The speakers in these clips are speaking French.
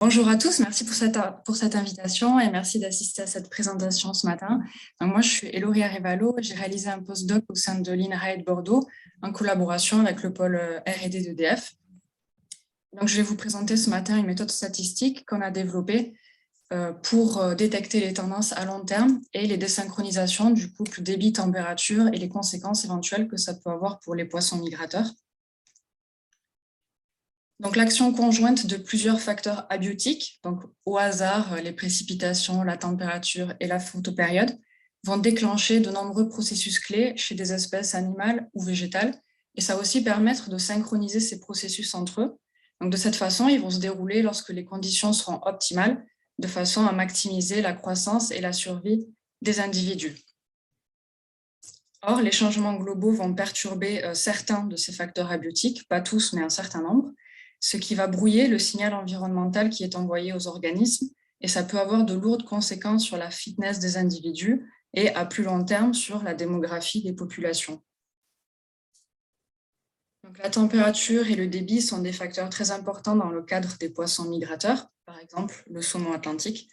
Bonjour à tous, merci pour cette invitation et merci d'assister à cette présentation ce matin. Donc moi, je suis Eloria Revalo, j'ai réalisé un postdoc au sein de l'INRAE de Bordeaux en collaboration avec le pôle R&D d'EDF. Donc je vais vous présenter ce matin une méthode statistique qu'on a développée pour détecter les tendances à long terme et les désynchronisations du couple débit-température et les conséquences éventuelles que ça peut avoir pour les poissons migrateurs. Donc, l'action conjointe de plusieurs facteurs abiotiques, donc au hasard, les précipitations, la température et la photopériode, vont déclencher de nombreux processus clés chez des espèces animales ou végétales. Et ça va aussi permettre de synchroniser ces processus entre eux. Donc, de cette façon, ils vont se dérouler lorsque les conditions seront optimales, de façon à maximiser la croissance et la survie des individus. Or, les changements globaux vont perturber certains de ces facteurs abiotiques, pas tous, mais un certain nombre, ce qui va brouiller le signal environnemental qui est envoyé aux organismes, et ça peut avoir de lourdes conséquences sur la fitness des individus et à plus long terme sur la démographie des populations. Donc, la température et le débit sont des facteurs très importants dans le cadre des poissons migrateurs, par exemple le saumon atlantique.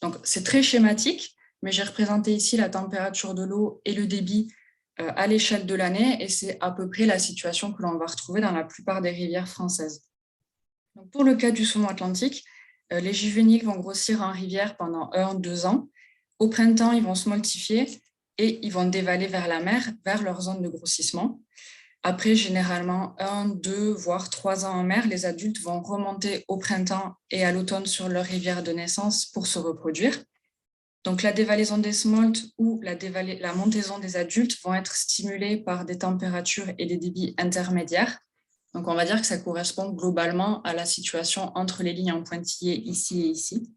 Donc, c'est très schématique, mais j'ai représenté ici la température de l'eau et le débit à l'échelle de l'année, et c'est à peu près la situation que l'on va retrouver dans la plupart des rivières françaises. Donc, pour le cas du saumon atlantique, les juvéniles vont grossir en rivière pendant 1-2 ans. Au printemps, ils vont se multiplier et ils vont dévaler vers la mer, vers leur zone de grossissement. Après, généralement, 1, 2, voire 3 ans en mer, les adultes vont remonter au printemps et à l'automne sur leur rivière de naissance pour se reproduire. Donc, la dévalaison des smolts ou la montaison des adultes vont être stimulées par des températures et des débits intermédiaires. Donc, on va dire que ça correspond globalement à la situation entre les lignes en pointillé ici et ici.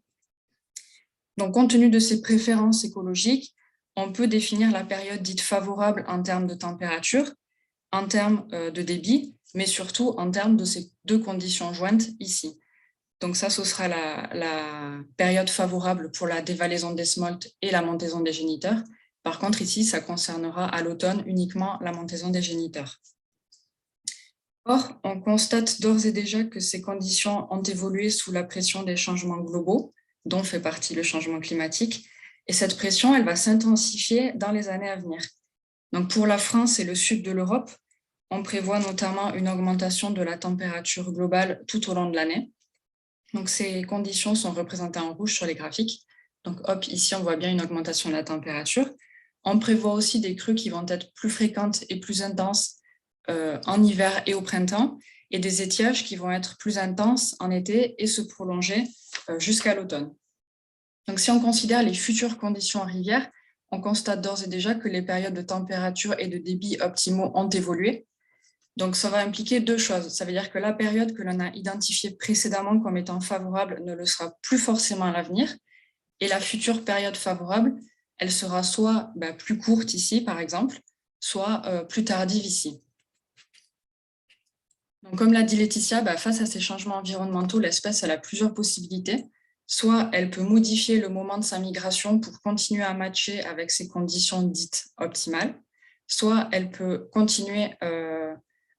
Donc, compte tenu de ces préférences écologiques, on peut définir la période dite favorable en termes de température, en termes de débit, mais surtout en termes de ces deux conditions jointes ici. Donc ça, ce sera la période favorable pour la dévalaison des smolts et la montaison des géniteurs. Par contre, ici, ça concernera à l'automne uniquement la montaison des géniteurs. Or, on constate d'ores et déjà que ces conditions ont évolué sous la pression des changements globaux, dont fait partie le changement climatique, et cette pression, elle va s'intensifier dans les années à venir. Donc pour la France et le sud de l'Europe, on prévoit notamment une augmentation de la température globale tout au long de l'année. Donc ces conditions sont représentées en rouge sur les graphiques. Donc hop, ici on voit bien une augmentation de la température. On prévoit aussi des crues qui vont être plus fréquentes et plus intenses en hiver et au printemps, et des étiages qui vont être plus intenses en été et se prolonger jusqu'à l'automne. Donc si on considère les futures conditions en rivière, on constate d'ores et déjà que les périodes de température et de débit optimaux ont évolué. Donc, ça va impliquer deux choses. Ça veut dire que la période que l'on a identifiée précédemment comme étant favorable ne le sera plus forcément à l'avenir. Et la future période favorable, elle sera soit plus courte ici, par exemple, soit plus tardive ici. Donc, comme l'a dit Laetitia, face à ces changements environnementaux, l'espèce elle a plusieurs possibilités. Soit elle peut modifier le moment de sa migration pour continuer à matcher avec ses conditions dites optimales, soit elle peut continuer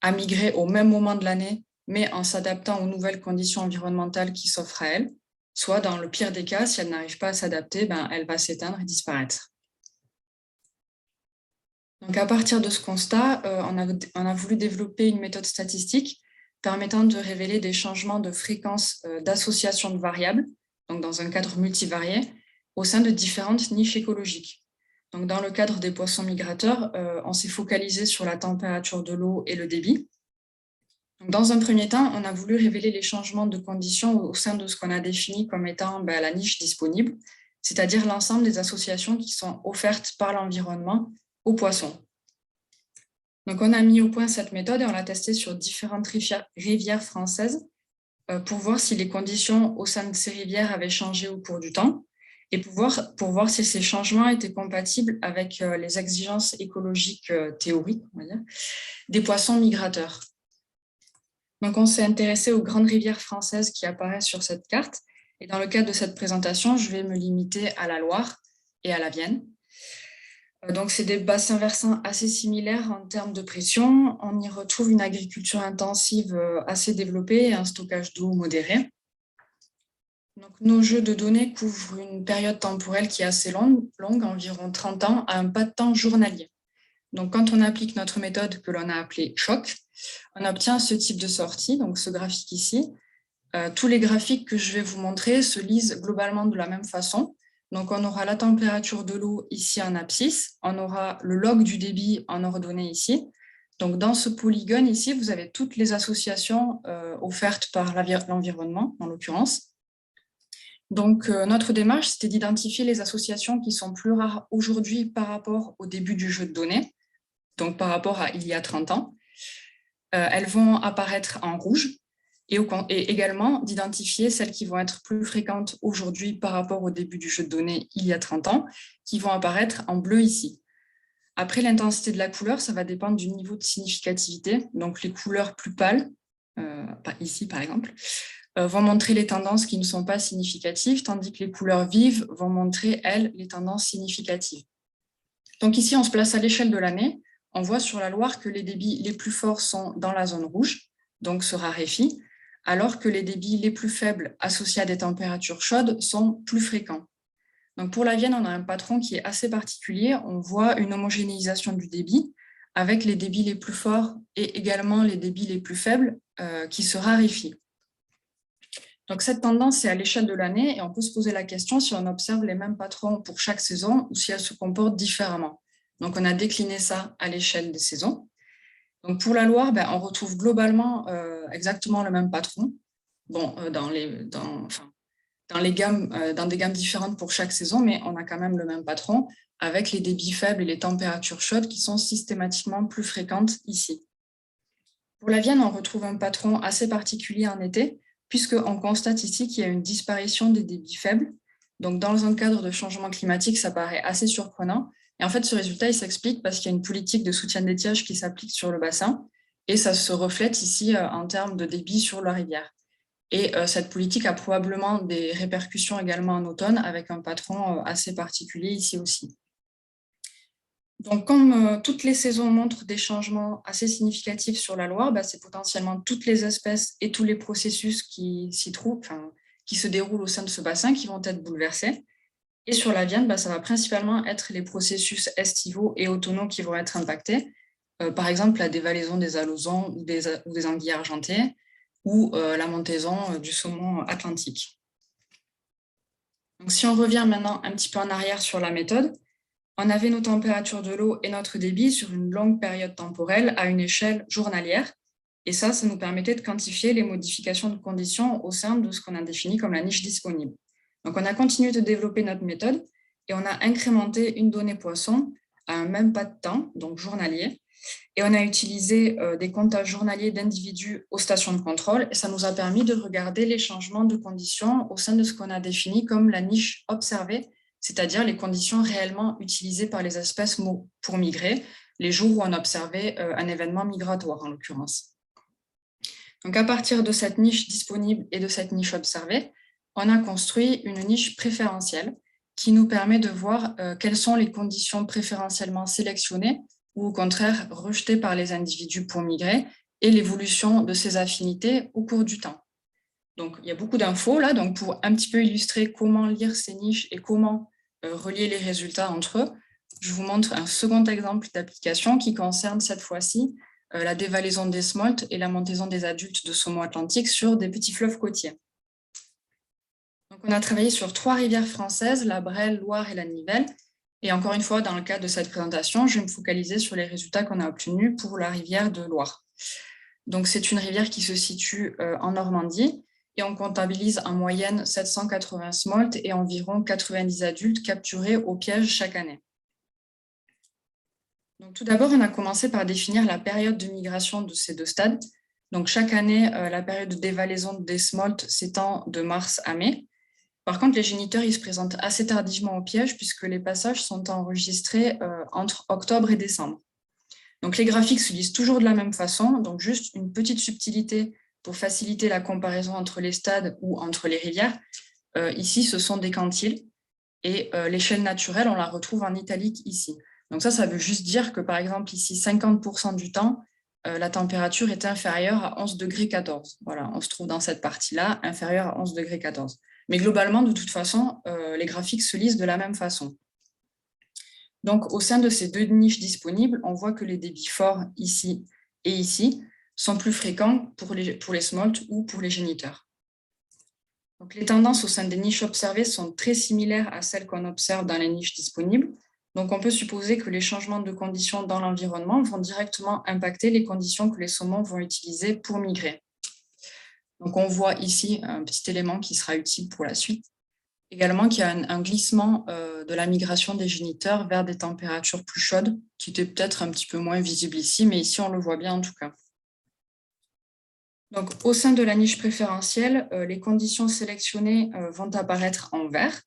à migrer au même moment de l'année, mais en s'adaptant aux nouvelles conditions environnementales qui s'offrent à elle, soit dans le pire des cas, si elle n'arrive pas à s'adapter, elle va s'éteindre et disparaître. Donc à partir de ce constat, on a voulu développer une méthode statistique permettant de révéler des changements de fréquence d'association de variables, donc dans un cadre multivarié, au sein de différentes niches écologiques. Donc dans le cadre des poissons migrateurs, on s'est focalisé sur la température de l'eau et le débit. Donc, dans un premier temps, on a voulu révéler les changements de conditions au sein de ce qu'on a défini comme étant la niche disponible, c'est-à-dire l'ensemble des associations qui sont offertes par l'environnement aux poissons. Donc, on a mis au point cette méthode et on l'a testée sur différentes rivières françaises pour voir si les conditions au sein de ces rivières avaient changé au cours du temps et pour voir si ces changements étaient compatibles avec les exigences écologiques théoriques, on va dire, des poissons migrateurs. Donc, on s'est intéressé aux grandes rivières françaises qui apparaissent sur cette carte. Et dans le cadre de cette présentation, je vais me limiter à la Loire et à la Vienne. Donc, c'est des bassins versants assez similaires en termes de pression. On y retrouve une agriculture intensive assez développée et un stockage d'eau modéré. Donc, nos jeux de données couvrent une période temporelle qui est assez longue, environ 30 ans, à un pas de temps journalier. Donc, quand on applique notre méthode que l'on a appelée choc, on obtient ce type de sortie, donc ce graphique ici. Tous les graphiques que je vais vous montrer se lisent globalement de la même façon. Donc, on aura la température de l'eau ici en abscisse, on aura le log du débit en ordonnée ici. Donc, dans ce polygone ici, vous avez toutes les associations offertes par l'environnement, en l'occurrence. Donc, notre démarche, c'était d'identifier les associations qui sont plus rares aujourd'hui par rapport au début du jeu de données, donc par rapport à il y a 30 ans. Elles vont apparaître en rouge et également d'identifier celles qui vont être plus fréquentes aujourd'hui par rapport au début du jeu de données il y a 30 ans, qui vont apparaître en bleu ici. Après, l'intensité de la couleur, ça va dépendre du niveau de significativité. Donc, les couleurs plus pâles, ici par exemple, vont montrer les tendances qui ne sont pas significatives, tandis que les couleurs vives vont montrer, elles, les tendances significatives. Donc ici, on se place à l'échelle de l'année. On voit sur la Loire que les débits les plus forts sont dans la zone rouge, donc se raréfient, alors que les débits les plus faibles associés à des températures chaudes sont plus fréquents. Donc pour la Vienne, on a un patron qui est assez particulier. On voit une homogénéisation du débit avec les débits les plus forts et également les débits les plus faibles qui se raréfient. Donc cette tendance est à l'échelle de l'année et on peut se poser la question si on observe les mêmes patrons pour chaque saison ou si elles se comportent différemment. Donc on a décliné ça à l'échelle des saisons. Donc pour la Loire, on retrouve globalement exactement le même patron, dans des gammes différentes pour chaque saison, mais on a quand même le même patron avec les débits faibles et les températures chaudes qui sont systématiquement plus fréquentes ici. Pour la Vienne, on retrouve un patron assez particulier en été, puisqu'on constate ici qu'il y a une disparition des débits faibles. Donc, dans un cadre de changement climatique, ça paraît assez surprenant. Et en fait, ce résultat, il s'explique parce qu'il y a une politique de soutien d'étiage qui s'applique sur le bassin, et ça se reflète ici en termes de débit sur la rivière. Et cette politique a probablement des répercussions également en automne, avec un patron assez particulier ici aussi. Donc, comme toutes les saisons montrent des changements assez significatifs sur la Loire, c'est potentiellement toutes les espèces et tous les processus qui s'y trouvent, qui se déroulent au sein de ce bassin, qui vont être bouleversés. Et sur la Vienne, ça va principalement être les processus estivaux et automnaux qui vont être impactés. Par exemple, la dévalaison des alezans ou des anguilles argentées, ou la montaison du saumon atlantique. Donc, si on revient maintenant un petit peu en arrière sur la méthode, on avait nos températures de l'eau et notre débit sur une longue période temporelle à une échelle journalière. Et ça nous permettait de quantifier les modifications de conditions au sein de ce qu'on a défini comme la niche disponible. Donc, on a continué de développer notre méthode et on a incrémenté une donnée poisson à un même pas de temps, donc journalier. Et on a utilisé des comptages journaliers d'individus aux stations de contrôle et ça nous a permis de regarder les changements de conditions au sein de ce qu'on a défini comme la niche observée, c'est-à-dire les conditions réellement utilisées par les espèces pour migrer, les jours où on observait un événement migratoire en l'occurrence. Donc à partir de cette niche disponible et de cette niche observée, on a construit une niche préférentielle qui nous permet de voir quelles sont les conditions préférentiellement sélectionnées ou au contraire rejetées par les individus pour migrer et l'évolution de ces affinités au cours du temps. Donc il y a beaucoup d'infos là, donc pour un petit peu illustrer comment lire ces niches et comment relier les résultats entre eux, je vous montre un second exemple d'application qui concerne cette fois-ci la dévalaison des smolts et la montaison des adultes de saumon atlantique sur des petits fleuves côtiers. Donc, on a travaillé sur 3 rivières françaises, la Brelle, Loire et la Nivelle. Et encore une fois, dans le cadre de cette présentation, je vais me focaliser sur les résultats qu'on a obtenus pour la rivière de Loire. Donc, c'est une rivière qui se situe en Normandie et on comptabilise en moyenne 780 smolts et environ 90 adultes capturés au piège chaque année. Donc, tout d'abord, on a commencé par définir la période de migration de ces 2 stades. Donc, chaque année, la période de dévalaison des smolts s'étend de mars à mai. Par contre, les géniteurs, ils se présentent assez tardivement au piège puisque les passages sont enregistrés entre octobre et décembre. Donc, les graphiques se lisent toujours de la même façon, donc juste une petite subtilité pour faciliter la comparaison entre les stades ou entre les rivières. Ici, ce sont des quantiles et l'échelle naturelle, on la retrouve en italique ici. Donc ça veut juste dire que, par exemple, ici, 50% du temps, la température est inférieure à 11,14 degrés. Voilà, on se trouve dans cette partie-là, inférieure à 11,14 degrés. Mais globalement, de toute façon, les graphiques se lisent de la même façon. Donc, au sein de ces deux niches disponibles, on voit que les débits forts ici et ici sont plus fréquents pour les smolts ou pour les géniteurs. Donc, les tendances au sein des niches observées sont très similaires à celles qu'on observe dans les niches disponibles. Donc, on peut supposer que les changements de conditions dans l'environnement vont directement impacter les conditions que les saumons vont utiliser pour migrer. Donc, on voit ici un petit élément qui sera utile pour la suite. Également qu'il y a un glissement de la migration des géniteurs vers des températures plus chaudes, qui était peut-être un petit peu moins visible ici, mais ici on le voit bien en tout cas. Donc, au sein de la niche préférentielle, les conditions sélectionnées vont apparaître en vert.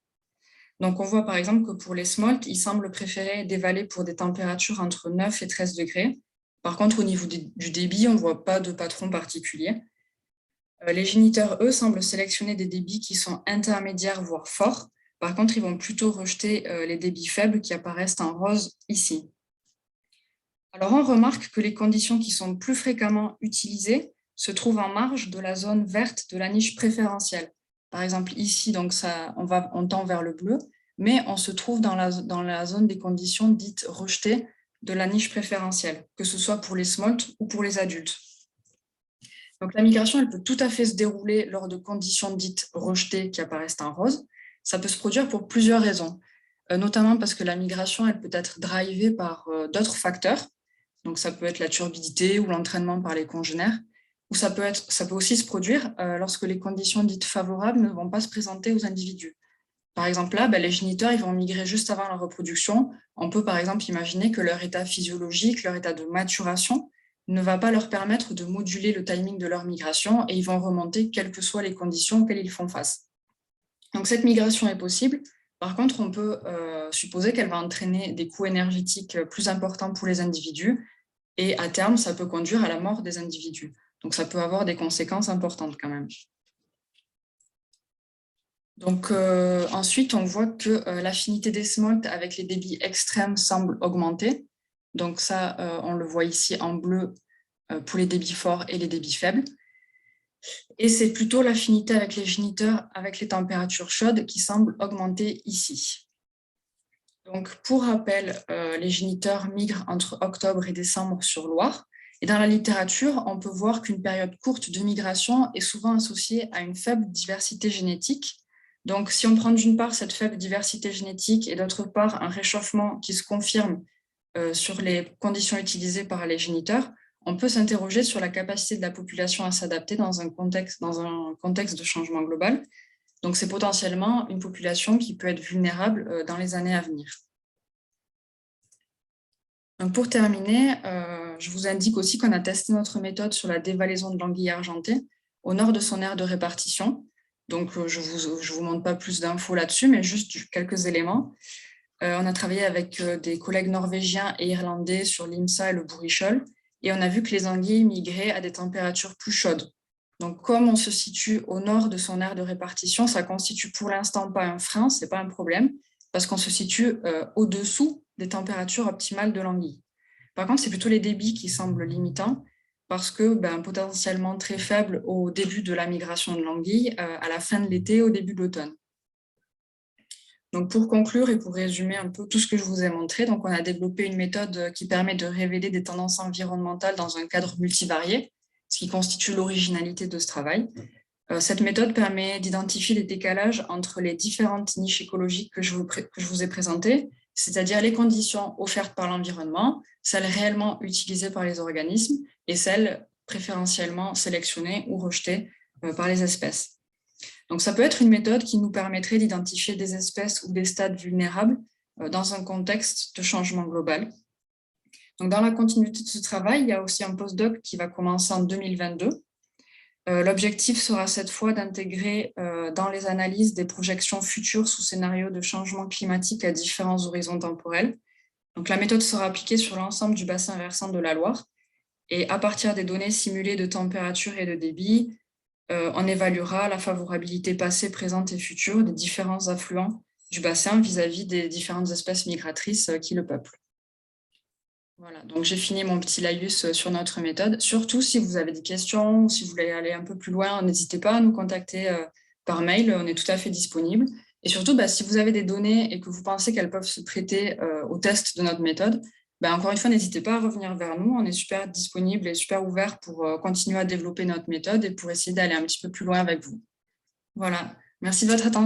Donc, on voit par exemple que pour les smolts, ils semblent préférer dévaler pour des températures entre 9 et 13 degrés. Par contre, au niveau du débit, on ne voit pas de patron particulier. Les géniteurs, eux, semblent sélectionner des débits qui sont intermédiaires, voire forts. Par contre, ils vont plutôt rejeter les débits faibles qui apparaissent en rose ici. Alors, on remarque que les conditions qui sont plus fréquemment utilisées se trouvent en marge de la zone verte de la niche préférentielle. Par exemple, ici, donc on tend vers le bleu, mais on se trouve dans la zone des conditions dites rejetées de la niche préférentielle, que ce soit pour les smolts ou pour les adultes. Donc, la migration, elle peut tout à fait se dérouler lors de conditions dites rejetées qui apparaissent en rose. Ça peut se produire pour plusieurs raisons, notamment parce que la migration, elle peut être drivée par d'autres facteurs. Donc, ça peut être la turbidité ou l'entraînement par les congénères, ou ça peut aussi se produire lorsque les conditions dites favorables ne vont pas se présenter aux individus. Par exemple, là, les géniteurs ils vont migrer juste avant la reproduction. On peut, par exemple, imaginer que leur état physiologique, leur état de maturation, ne va pas leur permettre de moduler le timing de leur migration et ils vont remonter quelles que soient les conditions auxquelles ils font face. Donc, cette migration est possible. Par contre, on peut supposer qu'elle va entraîner des coûts énergétiques plus importants pour les individus et à terme, ça peut conduire à la mort des individus. Donc, ça peut avoir des conséquences importantes quand même. Donc, ensuite, on voit que l'affinité des smolts avec les débits extrêmes semble augmenter. Donc, ça, on le voit ici en bleu pour les débits forts et les débits faibles. Et c'est plutôt l'affinité avec les géniteurs avec les températures chaudes qui semble augmenter ici. Donc, pour rappel, les géniteurs migrent entre octobre et décembre sur Loire. Et dans la littérature, on peut voir qu'une période courte de migration est souvent associée à une faible diversité génétique. Donc, si on prend d'une part cette faible diversité génétique et d'autre part un réchauffement qui se confirme sur les conditions utilisées par les géniteurs, on peut s'interroger sur la capacité de la population à s'adapter dans un contexte de changement global. Donc, c'est potentiellement une population qui peut être vulnérable dans les années à venir. Donc, pour terminer, je vous indique aussi qu'on a testé notre méthode sur la dévalaison de l'anguille argentée au nord de son aire de répartition. Donc, je ne vous montre pas plus d'infos là-dessus, mais juste quelques éléments. On a travaillé avec des collègues norvégiens et irlandais sur l'IMSA et le bourrichol, et on a vu que les anguilles migraient à des températures plus chaudes. Donc, comme on se situe au nord de son aire de répartition, ça constitue pour l'instant pas un frein, ce n'est pas un problème, parce qu'on se situe au-dessous des températures optimales de l'anguille. Par contre, c'est plutôt les débits qui semblent limitants, parce que potentiellement très faibles au début de la migration de l'anguille, à la fin de l'été, au début de l'automne. Donc, pour conclure et pour résumer un peu tout ce que je vous ai montré, donc on a développé une méthode qui permet de révéler des tendances environnementales dans un cadre multivarié, ce qui constitue l'originalité de ce travail. Cette méthode permet d'identifier des décalages entre les différentes niches écologiques que je vous ai présentées, c'est-à-dire les conditions offertes par l'environnement, celles réellement utilisées par les organismes et celles préférentiellement sélectionnées ou rejetées par les espèces. Donc, ça peut être une méthode qui nous permettrait d'identifier des espèces ou des stades vulnérables dans un contexte de changement global. Donc, dans la continuité de ce travail, il y a aussi un postdoc qui va commencer en 2022. L'objectif sera cette fois d'intégrer dans les analyses des projections futures sous scénario de changement climatique à différents horizons temporels. Donc, la méthode sera appliquée sur l'ensemble du bassin versant de la Loire. Et à partir des données simulées de température et de débit, on évaluera la favorabilité passée, présente et future des différents affluents du bassin vis-à-vis des différentes espèces migratrices qui le peuplent. Voilà, donc j'ai fini mon petit laïus sur notre méthode. Surtout, si vous avez des questions, si vous voulez aller un peu plus loin, n'hésitez pas à nous contacter par mail, on est tout à fait disponible. Et surtout, si vous avez des données et que vous pensez qu'elles peuvent se prêter au test de notre méthode, encore une fois, n'hésitez pas à revenir vers nous. On est super disponible et super ouvert pour continuer à développer notre méthode et pour essayer d'aller un petit peu plus loin avec vous. Voilà. Merci de votre attention.